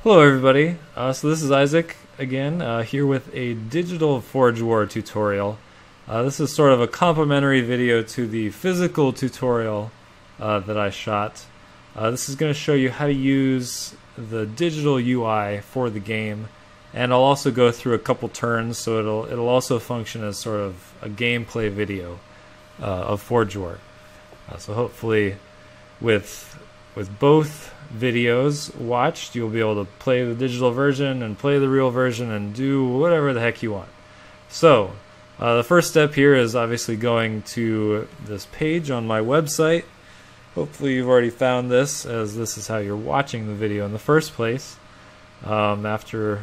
Hello everybody, so this is Isaac again, here with a digital Forge War tutorial. This is sort of a complementary video to the physical tutorial that I shot. This is going to show you how to use the digital UI for the game, and I'll also go through a couple turns, so it'll also function as sort of a gameplay video of Forge War. So hopefully with both videos watched, you'll be able to play the digital version and play the real version and do whatever the heck you want. So the first step here is obviously going to this page on my website. Hopefully you've already found this, as this is how you're watching the video in the first place. After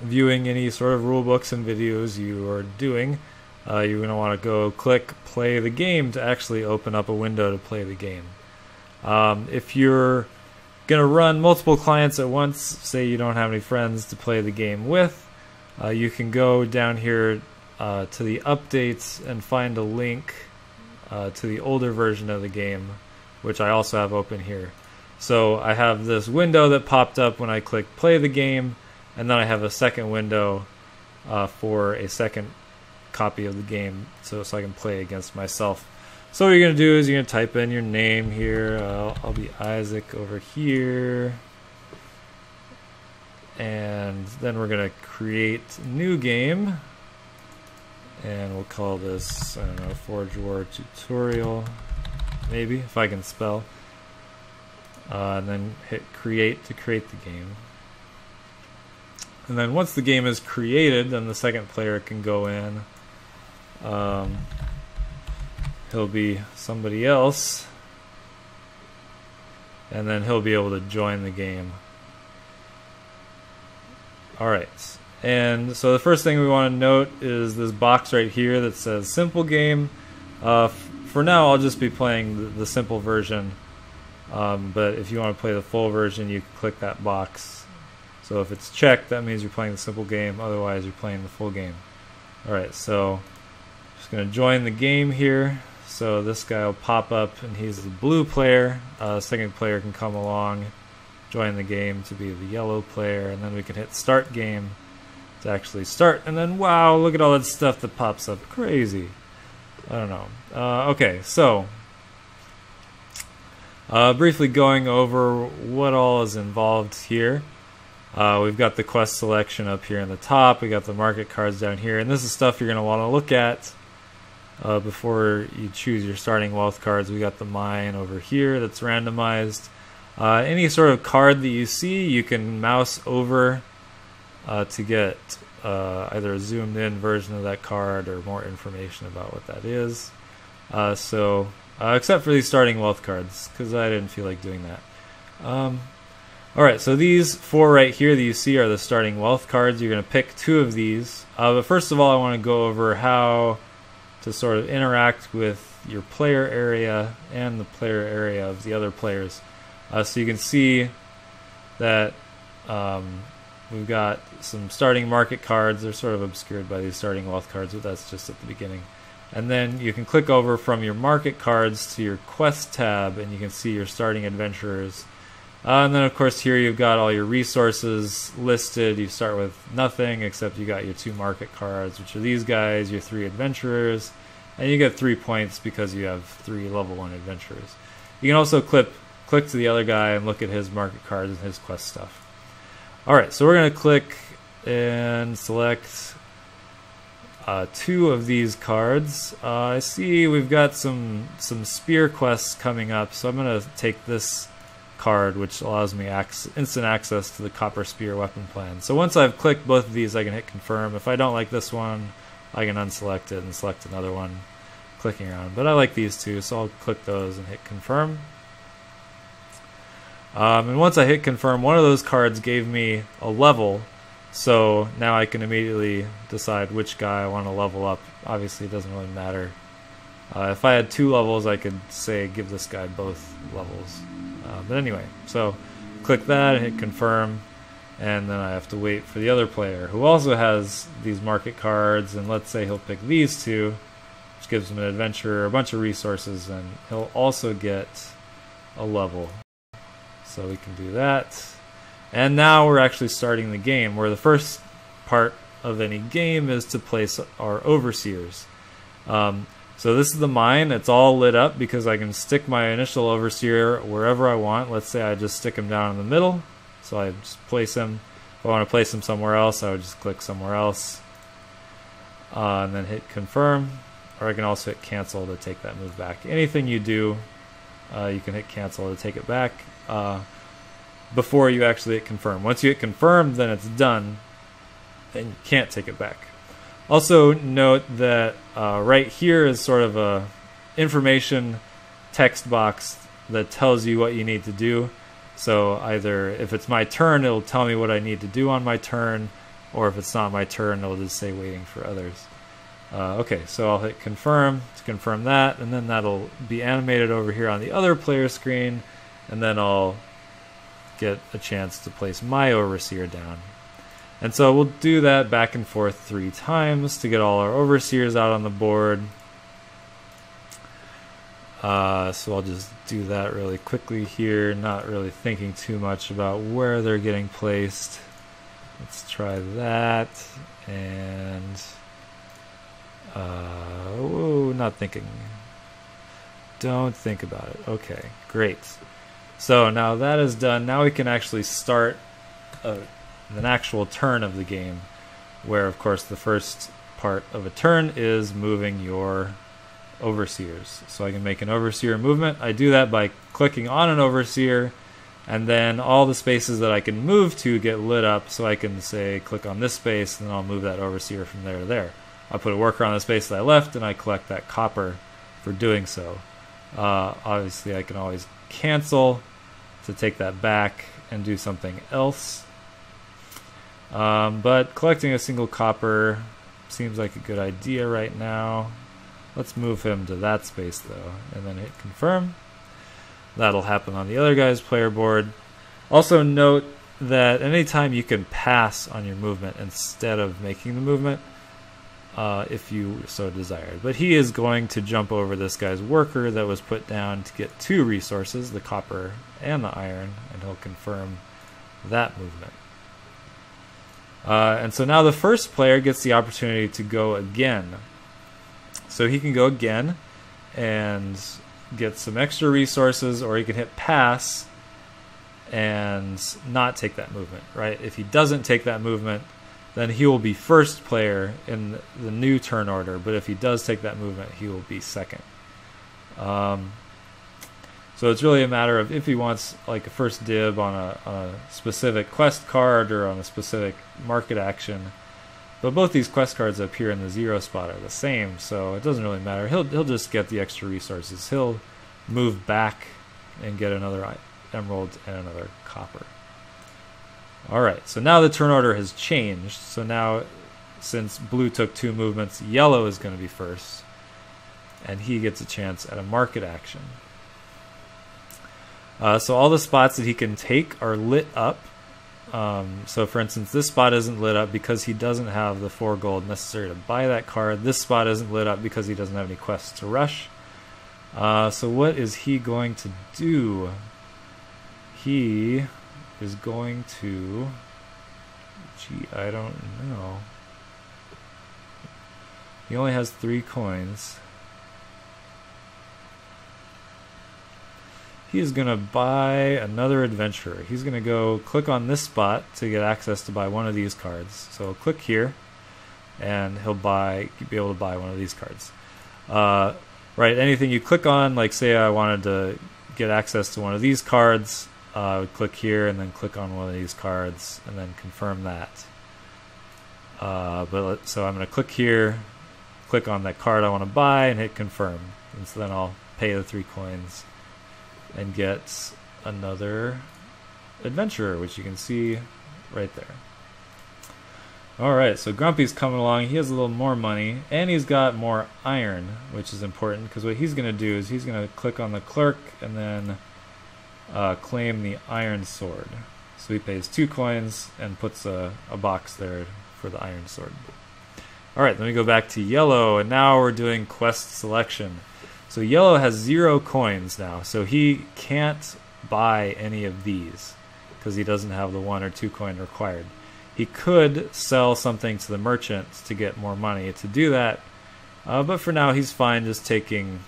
viewing any sort of rule books and videos you are doing, you're going to want to go click play the game to actually open up a window to play the game. If you're going to run multiple clients at once, say you don't have any friends to play the game with, you can go down here to the updates and find a link to the older version of the game, which I also have open here. So I have this window that popped up when I clicked play the game, and then I have a second window for a second copy of the game so I can play against myself. So what you're going to do is you're going to type in your name here. I'll be Isaac over here. And then we're going to create a new game. And we'll call this, I don't know, Forge War Tutorial. Maybe, if I can spell. And then hit create to create the game. And then once the game is created, then the second player can go in. He'll be somebody else, and then he'll be able to join the game. Alright, and so the first thing we want to note is this box right here that says simple game. For now I'll just be playing the simple version, but if you want to play the full version you can click that box. So if it's checked, that means you're playing the simple game, otherwise you're playing the full game. Alright, so just going to join the game here. So this guy will pop up and he's the blue player. Second player can come along, join the game to be the yellow player, and then we can hit start game to actually start. And then wow, look at all that stuff that pops up. Crazy. I don't know. Okay, so briefly going over what all is involved here. We've got the quest selection up here in the top. We got the market cards down here, and this is stuff you're going to want to look at before you choose your starting wealth cards. We got the mine over here that's randomized. Any sort of card that you see, you can mouse over to get either a zoomed in version of that card or more information about what that is. Except for these starting wealth cards, because I didn't feel like doing that. Alright, so these four right here that you see are the starting wealth cards. You're going to pick two of these. But first of all, I want to go over how to sort of interact with your player area and the player area of the other players. So you can see that we've got some starting market cards. They're sort of obscured by these starting wealth cards, but that's just at the beginning. And then you can click over from your market cards to your quest tab, and you can see your starting adventurers. And then of course here you've got all your resources listed. You start with nothing, except you got your two market cards, which are these guys, your three adventurers, and you get 3 points because you have 3 level 1 adventurers. You can also click to the other guy and look at his market cards and his quest stuff. Alright, so we're going to click and select two of these cards. I see we've got some spear quests coming up, so I'm going to take this card, which allows me instant access to the Copper Spear weapon plan. So once I've clicked both of these, I can hit confirm. If I don't like this one, I can unselect it and select another one clicking around. But I like these two, so I'll click those and hit confirm. And once I hit confirm, one of those cards gave me a level, so now I can immediately decide which guy I want to level up. Obviously it doesn't really matter. If I had 2 levels, I could say give this guy both levels. But anyway, so click that and hit confirm, and then I have to wait for the other player who also has these market cards, and let's say he'll pick these two, which gives him an adventure, a bunch of resources, and he'll also get a level. So we can do that. And now we're actually starting the game, where the first part of any game is to place our overseers. So this is the mine. It's all lit up because I can stick my initial overseer wherever I want. Let's say I just stick him down in the middle. So I just place him. If I want to place him somewhere else, I would just click somewhere else. And then hit confirm. Or I can also hit cancel to take that move back. Anything you do, you can hit cancel to take it back before you actually hit confirm. Once you hit confirm, then it's done. And you can't take it back. Also note that right here is sort of a information text box that tells you what you need to do. So either if it's my turn, it'll tell me what I need to do on my turn, or if it's not my turn, it'll just say waiting for others. Okay, so I'll hit confirm to confirm that, and then that'll be animated over here on the other player screen, and then I'll get a chance to place my overseer down. And so we'll do that back and forth 3 times to get all our overseers out on the board. So I'll just do that really quickly here, not really thinking too much about where they're getting placed. Let's try that, and whoa, not thinking. Don't think about it. Okay, great. So now that is done. Now we can actually start an actual turn of the game, where of course the first part of a turn is moving your overseers. So I can make an overseer movement. I do that by clicking on an overseer, and then all the spaces that I can move to get lit up. So I can say click on this space, and then I'll move that overseer from there to there. I'll put a worker on the space that I left, and I collect that copper for doing so. Obviously I can always cancel to take that back and do something else. But collecting a single copper seems like a good idea right now. Let's move him to that space though, and then hit confirm. That'll happen on the other guy's player board. Also note that anytime you can pass on your movement instead of making the movement, if you so desired. But he is going to jump over this guy's worker that was put down to get 2 resources, the copper and the iron, and he'll confirm that movement. And so now the first player gets the opportunity to go again. So he can go again and get some extra resources, or he can hit pass and not take that movement, right? If he doesn't take that movement, then he will be first player in the new turn order, but if he does take that movement, he will be second. So it's really a matter of if he wants like a first dib on a specific quest card or on a specific market action. But both these quest cards up here in the 0 spot are the same, so it doesn't really matter. He'll just get the extra resources. He'll move back and get another emerald and another copper. Alright, so now the turn order has changed. So now, since blue took 2 movements, yellow is going to be first, and he gets a chance at a market action. So all the spots that he can take are lit up. So for instance, this spot isn't lit up because he doesn't have the 4 gold necessary to buy that card. This spot isn't lit up because he doesn't have any quests to rush. So what is he going to do? He is going to... Gee, I don't know. He only has 3 coins. He is going to buy another adventurer. He's going to go click on this spot to get access to buy one of these cards. So click here, and he'll be able to buy one of these cards. Right, anything you click on, like say I wanted to get access to one of these cards, I would click here and then click on one of these cards and then confirm that. So I'm going to click here, click on that card I want to buy, and hit confirm. And so then I'll pay the 3 coins and get another adventurer, which you can see right there. Alright, so Grumpy's coming along. He has a little more money, and he's got more iron, which is important, because what he's going to do is he's going to click on the clerk and then claim the iron sword. So he pays 2 coins and puts a box there for the iron sword. Alright, let me go back to yellow, and now we're doing quest selection. So yellow has 0 coins now, so he can't buy any of these because he doesn't have the 1 or 2 coin required. He could sell something to the merchant to get more money to do that, but for now he's fine just taking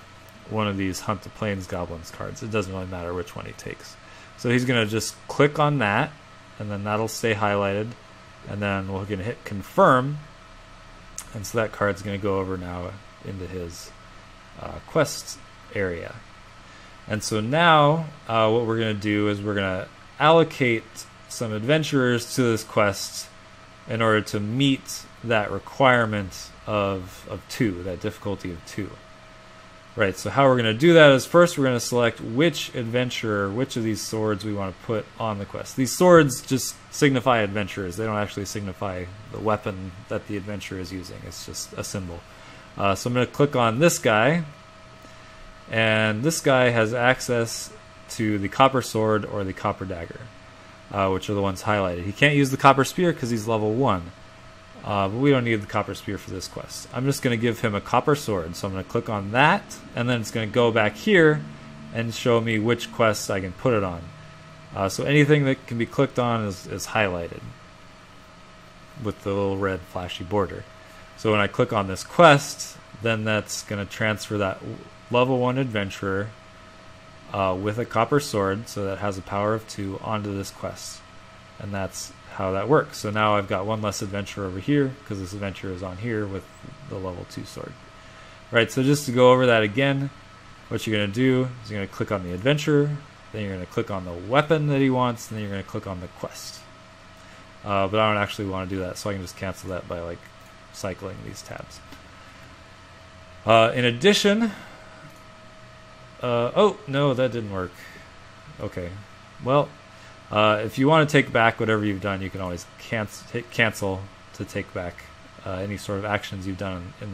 one of these Hunt the Plains Goblins cards. It doesn't really matter which one he takes. So he's going to just click on that, and then that'll stay highlighted, and then we're going to hit confirm, and so that card's going to go over now into his quest area. And so now what we're going to do is we're going to allocate some adventurers to this quest in order to meet that requirement of 2, that difficulty of 2. Right, so how we're going to do that is first we're going to select which adventurer, which of these swords we want to put on the quest. These swords just signify adventurers. They don't actually signify the weapon that the adventurer is using. It's just a symbol. So I'm going to click on this guy, and this guy has access to the copper sword or the copper dagger, which are the ones highlighted. He can't use the copper spear because he's level 1. But we don't need the copper spear for this quest. I'm just going to give him a copper sword. So I'm going to click on that, and then it's going to go back here and show me which quests I can put it on. So anything that can be clicked on is highlighted with the little red flashy border. So when I click on this quest, then that's going to transfer that level 1 adventurer with a copper sword, so that has a power of 2, onto this quest. And that's how that works. So now I've got one less adventurer over here because this adventurer is on here with the level 2 sword. Right, so just to go over that again, what you're going to do is you're going to click on the adventurer, then you're going to click on the weapon that he wants, and then you're going to click on the quest. But I don't actually want to do that, so I can just cancel that by like cycling these tabs. In addition, oh no, that didn't work. Okay, well, if you want to take back whatever you've done, you can always hit cancel to take back any sort of actions you've done in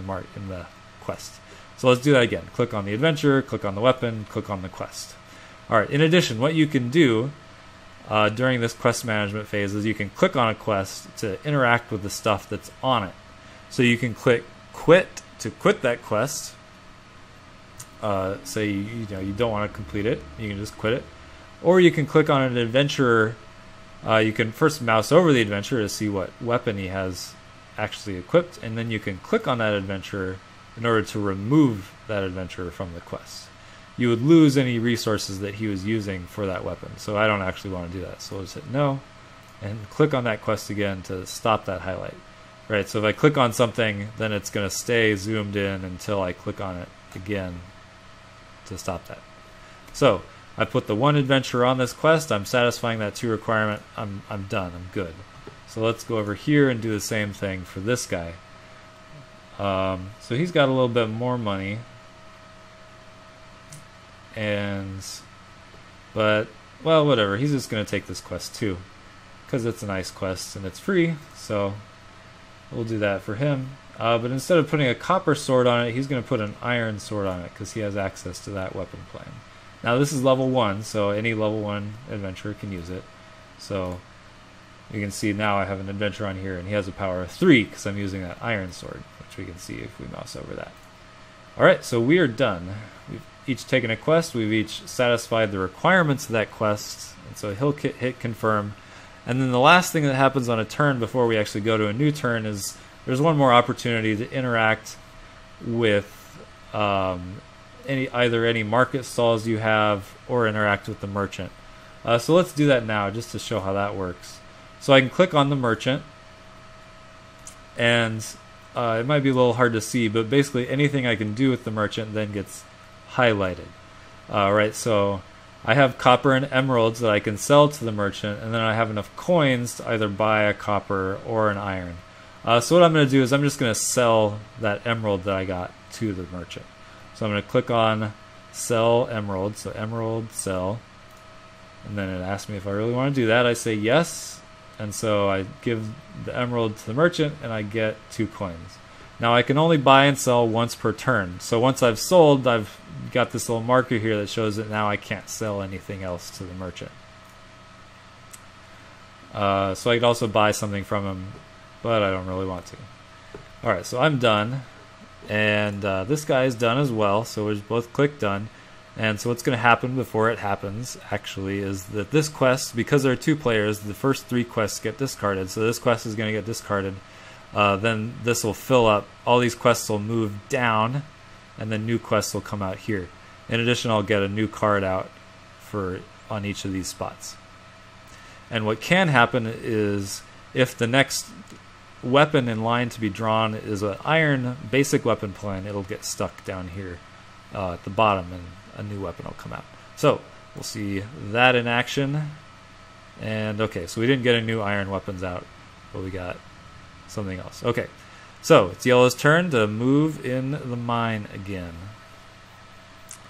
the quest. So let's do that again. Click on the adventure, click on the weapon, click on the quest. All right. In addition, what you can do during this quest management phase is you can click on a quest to interact with the stuff that's on it. So you can click quit to quit that quest. Say you don't want to complete it, you can just quit it. Or you can click on an adventurer. You can first mouse over the adventurer to see what weapon he has actually equipped, and then you can click on that adventurer in order to remove that adventurer from the quest. You would lose any resources that he was using for that weapon, so I don't actually want to do that. So I'll just hit no, and click on that quest again to stop that highlight. Right, so if I click on something, then it's going to stay zoomed in until I click on it again to stop that. So I put the 1 adventure on this quest. I'm satisfying that 2 requirement. I'm done. I'm good. So let's go over here and do the same thing for this guy. So he's got a little bit more money, but well, whatever. He's just going to take this quest too, because it's a nice quest and it's free. So we'll do that for him. But instead of putting a copper sword on it, he's going to put an iron sword on it because he has access to that weapon plan. Now this is level 1, so any level 1 adventurer can use it. So you can see now I have an adventurer on here, and he has a power of 3 because I'm using that iron sword, which we can see if we mouse over that. Alright, so we are done. We've each taken a quest, we've each satisfied the requirements of that quest, and so he'll hit confirm. And then the last thing that happens on a turn before we actually go to a new turn is there's one more opportunity to interact with either any market stalls you have or interact with the merchant. So let's do that now just to show how that works. So I can click on the merchant, and it might be a little hard to see, but basically anything I can do with the merchant then gets highlighted. Right, so I have copper and emeralds that I can sell to the merchant, and then I have enough coins to either buy a copper or an iron. So what I'm going to do is I'm just going to sell that emerald that I got to the merchant. So I'm going to click on sell emerald, so emerald sell, and then it asks me if I really want to do that. I say yes, and so I give the emerald to the merchant and I get 2 coins. Now I can only buy and sell once per turn, so once I've sold, I've got this little marker here that shows that now I can't sell anything else to the merchant. So I could also buy something from him, but I don't really want to. Alright, so I'm done. And this guy is done as well, so we just both click done. And so what's going to happen before it happens, actually, is that this quest, because there are 2 players, the first 3 quests get discarded. So this quest is going to get discarded. Then this will fill up. All these quests will move down, and then new quests will come out here. In addition, I'll get a new card out on each of these spots. And what can happen is if the next weapon in line to be drawn is an iron basic weapon plan, it'll get stuck down here at the bottom, and a new weapon will come out. So we'll see that in action. And okay, so we didn't get any new iron weapons out, but we got something else. Okay, so it's yellow's turn to move in the mine again.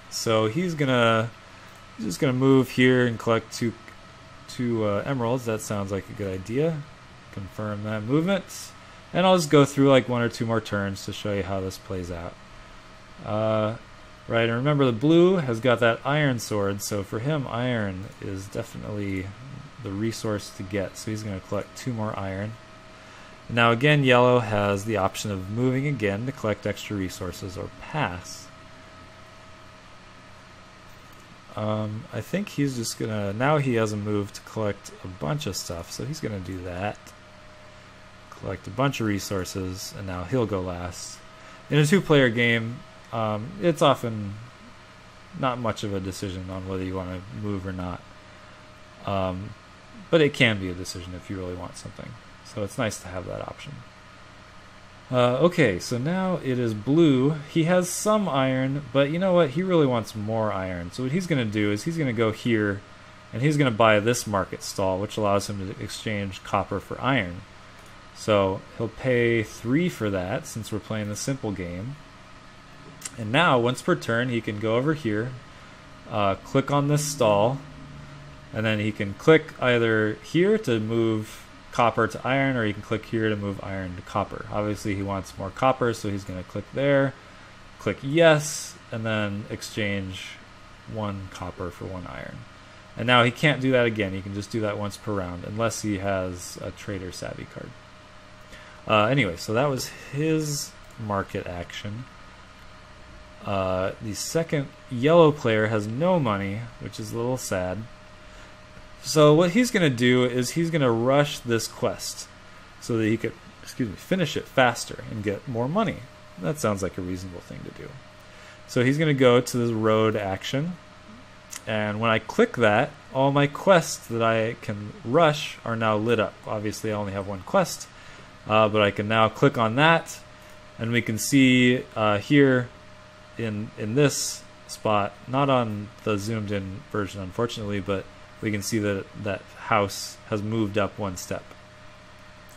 So he's just gonna move here and collect two emeralds. That sounds like a good idea. Confirm that movement, and I'll just go through like 1 or 2 more turns to show you how this plays out. Right, and remember the blue has got that iron sword, so for him iron is definitely the resource to get, so he's going to collect 2 more iron. Now again, yellow has the option of moving again to collect extra resources or pass. I think he's just going to, now he has a move to collect a bunch of stuff, so he's going to do that. Collect a bunch of resources, and now he'll go last. In a 2-player game, it's often not much of a decision on whether you want to move or not. But it can be a decision if you really want something. So it's nice to have that option. Okay, so now it is blue. He has some iron, but you know what? He really wants more iron. So what he's going to do is he's going to go here, and he's going to buy this market stall, which allows him to exchange copper for iron. So he'll pay 3 for that, since we're playing the simple game. And now, once per turn, he can go over here, click on this stall, and then he can click either here to move copper to iron, or he can click here to move iron to copper. Obviously, he wants more copper, so he's going to click there, click yes, and then exchange 1 copper for 1 iron. And now he can't do that again. He can just do that once per round, unless he has a trader savvy card. Anyway, so that was his market action. The second yellow player has no money, which is a little sad. So what he's going to do is he's going to rush this quest so that he could, finish it faster and get more money. That sounds like a reasonable thing to do. So he's going to go to this road action, and when I click that, all my quests that I can rush are now lit up. Obviously I only have 1 quest, but I can now click on that, and we can see here in this spot, not on the zoomed in version unfortunately, but we can see that that house has moved up 1 step.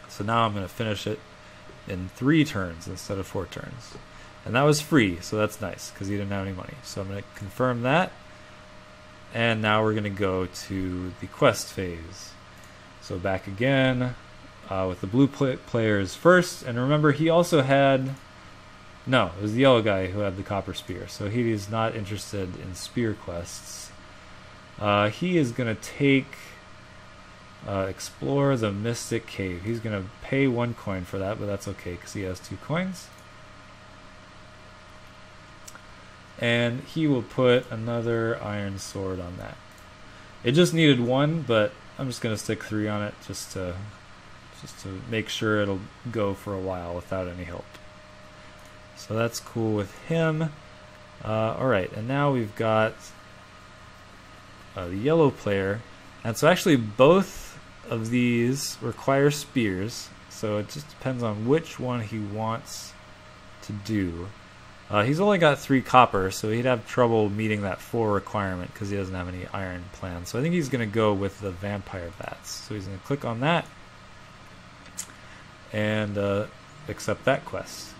So now I'm going to finish it in 3 turns instead of 4 turns. And that was free, so that's nice because he didn't have any money. So I'm going to confirm that. And now we're going to go to the quest phase. So back again with the blue players first. And remember, he also had... No, it was the yellow guy who had the copper spear. So he is not interested in spear quests. He is going to take explore the Mystic Cave. He's going to pay 1 coin for that, but that's okay because he has 2 coins. And he will put another iron sword on that. It just needed 1, but I'm just going to stick 3 on it just to make sure it'll go for a while without any help. So that's cool with him. Alright, and now we've got the yellow player. And so actually both of these require spears, so it just depends on which one he wants to do. He's only got 3 copper, so he'd have trouble meeting that 4 requirement because he doesn't have any iron planned. So I think he's going to go with the vampire bats. So he's going to click on that and accept that quest.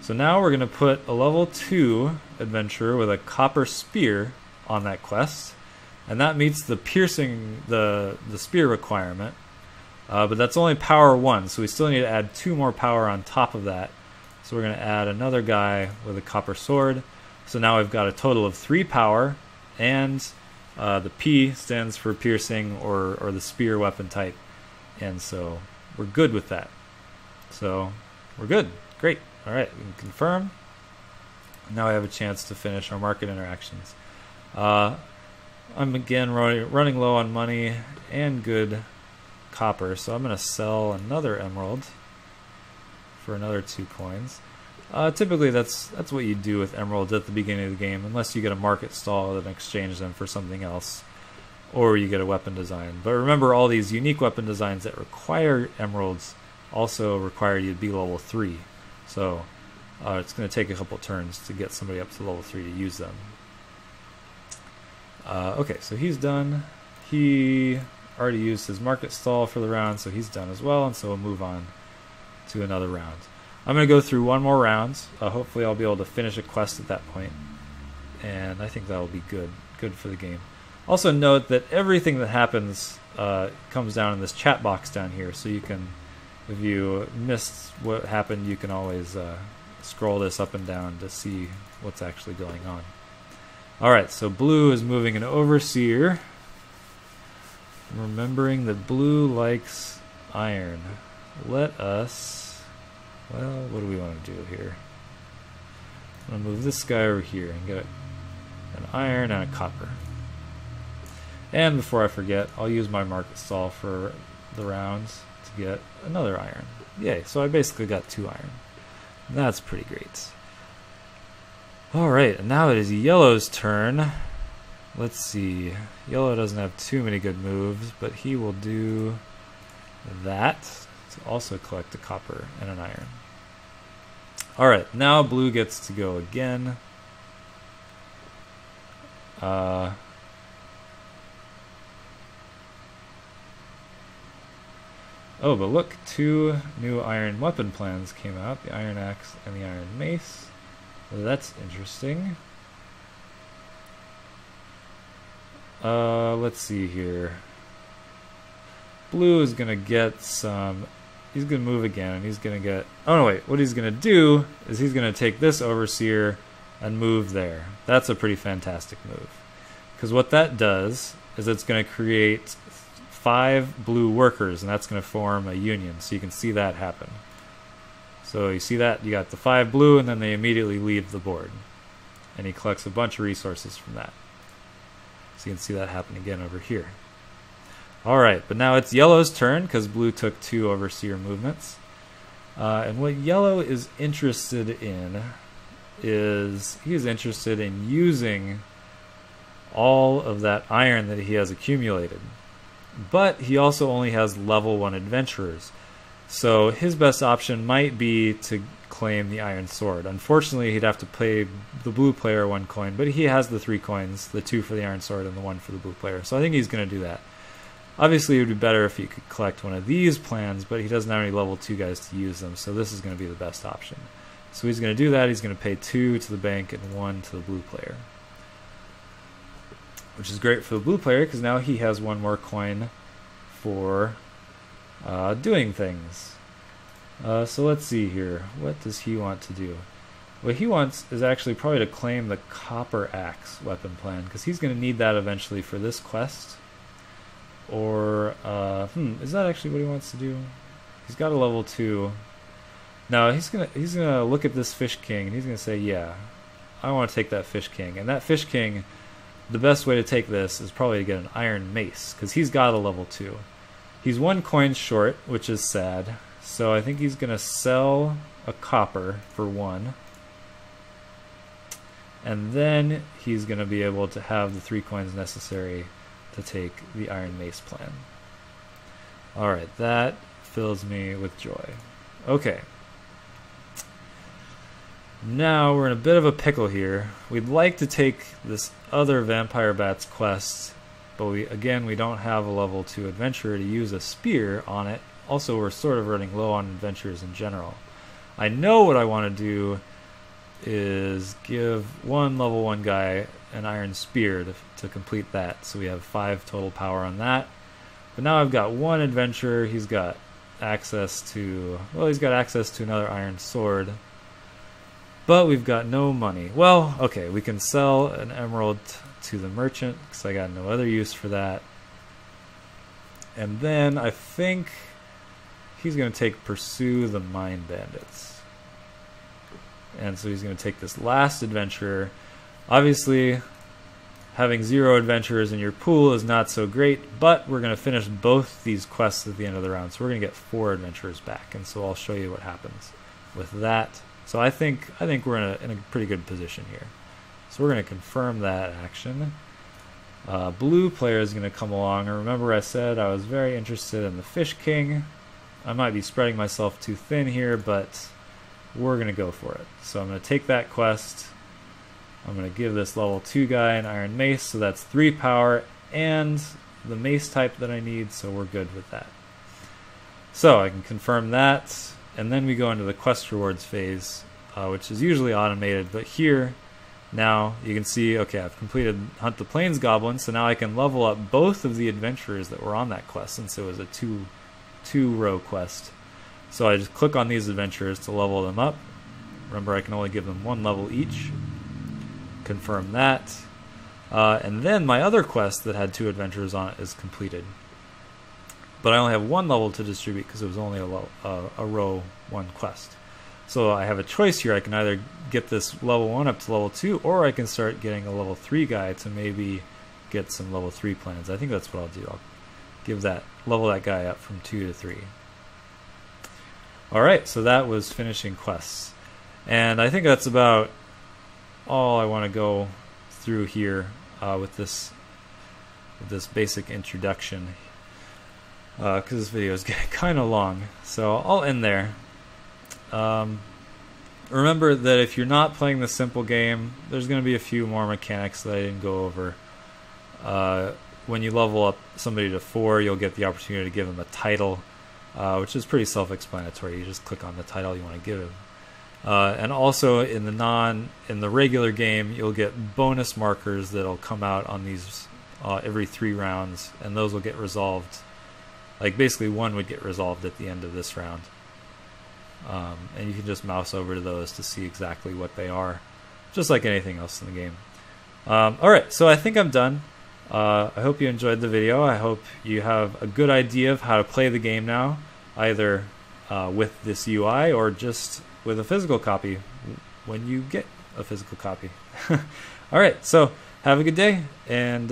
So now we're going to put a level 2 adventurer with a copper spear on that quest, and that meets the piercing the spear requirement, but that's only power 1, so we still need to add 2 more power on top of that. So we're going to add another guy with a copper sword. So now we've got a total of 3 power, and the P stands for piercing or the spear weapon type, and so we're good with that. So we're good. Great. All right, we can confirm. Now I have a chance to finish our market interactions. I'm again running low on money and good copper, so I'm going to sell another emerald for another 2 coins. Typically that's what you do with emeralds at the beginning of the game, unless you get a market stall and exchange them for something else, or you get a weapon design. But remember, all these unique weapon designs that require emeralds also require you to be level 3. So it's going to take a couple turns to get somebody up to level 3 to use them. Okay, so he's done. He already used his market stall for the round, so he's done as well, and so we'll move on to another round. I'm going to go through one more round. Hopefully I'll be able to finish a quest at that point, and I think that will be good for the game. Also note that everything that happens comes down in this chat box down here, so you can, if you missed what happened, you can always scroll this up and down to see what's actually going on. Alright, so blue is moving an overseer. Remembering that blue likes iron. Let us, well, what do we want to do here? I'm going to move this guy over here and get an iron and a copper. And before I forget, I'll use my market stall for the rounds to get another iron. Yay, so I basically got 2 iron. That's pretty great. Alright, and now it is yellow's turn. Let's see. Yellow doesn't have too many good moves, but he will do that to also collect a copper and an iron. Alright, now blue gets to go again. Oh, but look, 2 new iron weapon plans came out, the iron axe and the iron mace. Well, that's interesting. Let's see here. Blue is gonna get some, he's gonna move again, and he's gonna get, oh no wait, what he's gonna do is he's gonna take this overseer and move there. That's a pretty fantastic move, because what that does is it's gonna create 5 blue workers, and that's gonna form a union, so you can see that happen. So you see that, you got the 5 blue, and then they immediately leave the board, and he collects a bunch of resources from that. So you can see that happen again over here. Alright, but now it's yellow's turn, because blue took 2 overseer movements. And what yellow is interested in is, he's interested in using all of that iron that he has accumulated. But he also only has level 1 adventurers. So his best option might be to claim the iron sword. Unfortunately, he'd have to pay the blue player 1 coin, but he has the 3 coins, the 2 for the iron sword and the 1 for the blue player. So I think he's going to do that. Obviously, it would be better if he could collect one of these plans, but he doesn't have any level 2 guys to use them, so this is going to be the best option. So he's going to do that. He's going to pay 2 to the bank and 1 to the blue player, which is great for the blue player because now he has 1 more coin for doing things. So let's see here. What does he want to do? What he wants is actually probably to claim the copper axe weapon plan, because he's going to need that eventually for this quest. Or, is that actually what he wants to do? He's got a level 2. No, he's gonna look at this Fish King and he's gonna say, yeah, I want to take that Fish King. And that Fish King, the best way to take this is probably to get an iron mace, because he's got a level 2. He's 1 coin short, which is sad. So I think he's gonna sell a copper for 1. And then he's gonna be able to have the 3 coins necessary to take the iron mace plan. Alright, that fills me with joy. Okay. Now we're in a bit of a pickle here. We'd like to take this other Vampire Bats quest, but we don't have a level 2 adventurer to use a spear on it. Also, we're sort of running low on adventurers in general. I know what I want to do is give 1 level 1 guy an iron spear to complete that, so we have 5 total power on that. But now I've got 1 adventurer. He's got access to, well, he's got access to another iron sword, but we've got no money. Well, okay, we can sell an emerald to the merchant because I got no other use for that. And then I think he's going to take Pursue the Mine Bandits. And so he's going to take this last adventurer. Obviously, having 0 adventurers in your pool is not so great, but we're going to finish both these quests at the end of the round, so we're going to get 4 adventurers back, and so I'll show you what happens with that. So I think we're in a pretty good position here. So we're going to confirm that action. Blue player is going to come along, and remember I said I was very interested in the Fish King. I might be spreading myself too thin here, but we're going to go for it. So I'm going to take that quest. I'm going to give this level 2 guy an Iron Mace, so that's 3 power and the mace type that I need, so we're good with that. So I can confirm that, and then we go into the quest rewards phase, which is usually automated, but here now you can see, okay, I've completed Hunt the Plains Goblin, so now I can level up both of the adventurers that were on that quest, since it was a two-row quest. So I just click on these adventurers to level them up. Remember, I can only give them 1 level each. Confirm that. And then my other quest that had 2 adventurers on it is completed. But I only have 1 level to distribute because it was only a row 1 quest. So I have a choice here. I can either get this level 1 up to level 2, or I can start getting a level 3 guy to maybe get some level 3 plans. I think that's what I'll do. I'll level that guy up from 2 to 3. Alright, so that was finishing quests. And I think that's about all I want to go through here with this basic introduction, because this video is getting kind of long. So I'll end there. Remember that if you're not playing the simple game, there's going to be a few more mechanics that I didn't go over. When you level up somebody to 4, you'll get the opportunity to give them a title, which is pretty self-explanatory. You just click on the title you want to give him. And also in the regular game, you'll get bonus markers that'll come out on these every 3 rounds, and those will get resolved. Like basically 1 would get resolved at the end of this round. And you can just mouse over to those to see exactly what they are, just like anything else in the game. Alright, so I think I'm done. I hope you enjoyed the video. I hope you have a good idea of how to play the game now, either with this UI or just with a physical copy when you get a physical copy. Alright, so have a good day, and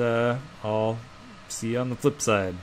I'll see you on the flip side.